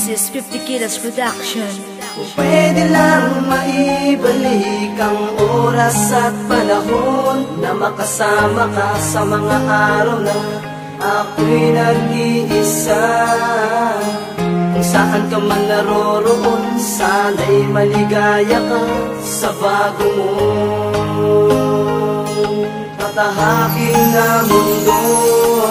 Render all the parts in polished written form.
This is 50 Kilos Production. Kung pwede lang maibalik ang oras at panahon na makasama ka sa mga araw na ako'y nag-iisa. Kung saan ka man naroroon, sana'y maligaya ka sa bago mong tatahakin na mundo.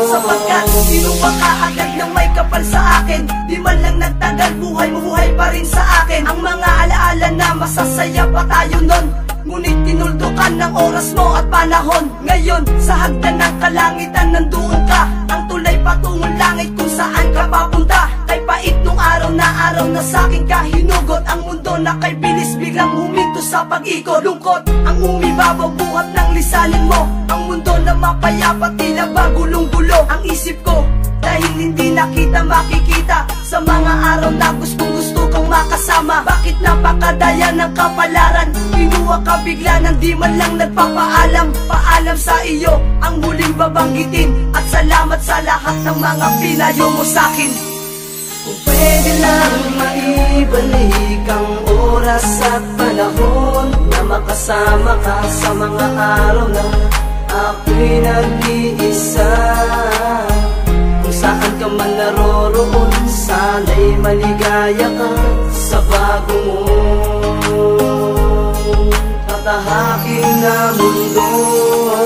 Sapagkat sino ba kaagad na may kapal sa akin? Di man lang nagtagal, buhay mo buhay pa rin sa akin. Ang mga alaala na masasaya pa tayo nun, ngunit tinuldukan ng oras mo at panahon. Ngayon, sa hagdan ng kalangitan nandoon ka, ang tulay patungong langit kung saan ka papunta. Kay pait nung araw na sa'kin ka hinugot. Ang mundo na kay bilis biglang huminto sa pag-ikot. Lungkot ang umibabaw buhat ng lisanin mo. Ang mundo na mapayapa tila ba gulong-gulo. Ang isip ko dahil hindi nakita makikita sa mga araw na gustong-gusto kang makasama. Bakit napakadaya ng kapalaran? Kinuha ka bigla nang di man lang nagpapaalam. Paalam sa iyo ang huling babanggitin, at salamat sa lahat ng mga pinayo mo sa'kin. Kung pwede lang maibalik ang oras at panahon na makasama ka sa mga araw na ako'y nag-iisa. Kung saan ka man naroroon, sana'y maligaya ka sa bago mong tatahakin na mundo.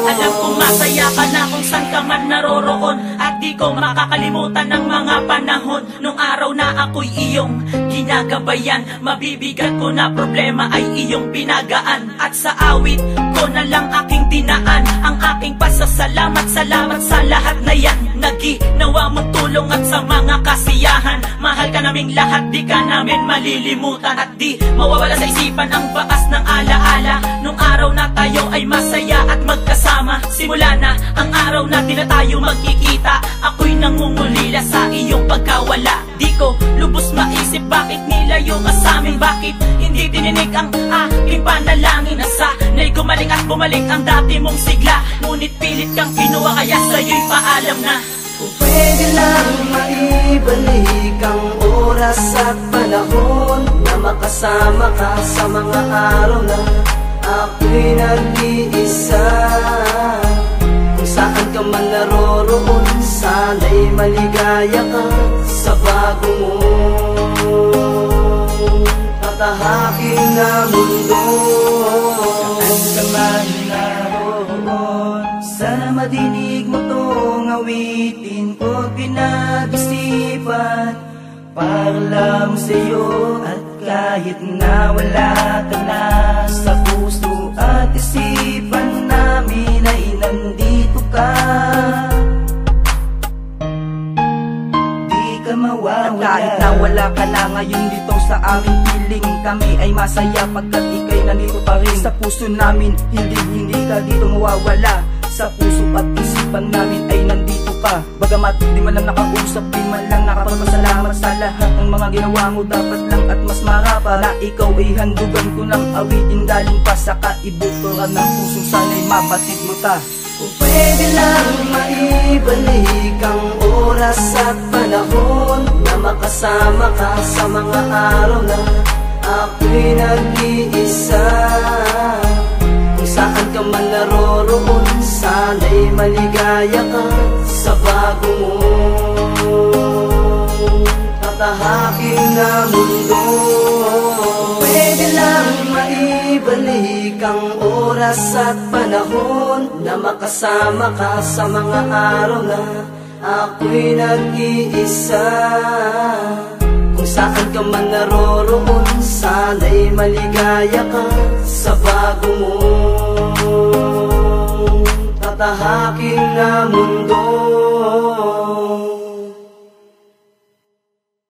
Alam kong masaya ka na kung saan ka man naroroon, at di ko makakalimutan ng mga panahon nung araw na ako'y iyong ginagabayan. Mabibigat ko na problema ay iyong binagaan, at sa awit ko na lang aking dinaan ang aking pasasalamat. Salamat sa lahat na yan na ginawa mong tulong at sa mga kasiyahan. Mahal ka naming lahat, di ka namin malilimutan, at di mawawala sa isipan ang bakas ng alaala nung araw na tayo ay masaya at magkasama. Simula na ang araw natin na tayo magkikita, ako'y nangungulila sa iyong pagkawala. Di ko lubos maisip bakit nilayo ka sa'min, bakit hindi dininig ang aking panalangin. Sana'y gumaling at bumalik ang dati mong sigla, ngunit pilit kang kinuha kaya sa'yo'y paalam na. Kung pwede lang maibalik ang oras at panahon na makasama ka sa mga araw na ako'y nag-iisa. Kung saan ka man naroroon, sana'y maligaya ka sa bago mong tatahakin na mundo. Saan ka man naroon, sana madinig mo tong awitin ko pinag-isipan para lang sa'yo. At kahit na wala ka na sa puso at isipan namin ay nandito ka, di ka mawawala. At kahit na wala ka na ngayon dito sa aming piling, kami ay masaya pagkat ika'y nandito pa rin sa puso namin. Hindi ka dito mawawala, sa puso at isipan namin ay nandito ka. Bagamat di man lang nakausap, di man lang nakapagpasalamat sa lahat ng mga ginawa mo, dapat lang at mas marapa na ikaw ay handugan ko ng awitin galing pa sa kaibuturan ng puso, sana'y mapatid mo ta. Kung pwede lang maibalik ang oras at panahon na makasama ka sa mga araw na ako'y nag-iisa. Kung saan ka man naroroon, sana'y maligaya ka sa bago mong tatahakin na mundo. Pwede lang maibalik ang oras at panahon na makasama ka sa mga araw na ako'y nag-iisa. Kung saan ka man naroroon, sana'y maligaya ka sa bago mong tatahakin na mundo.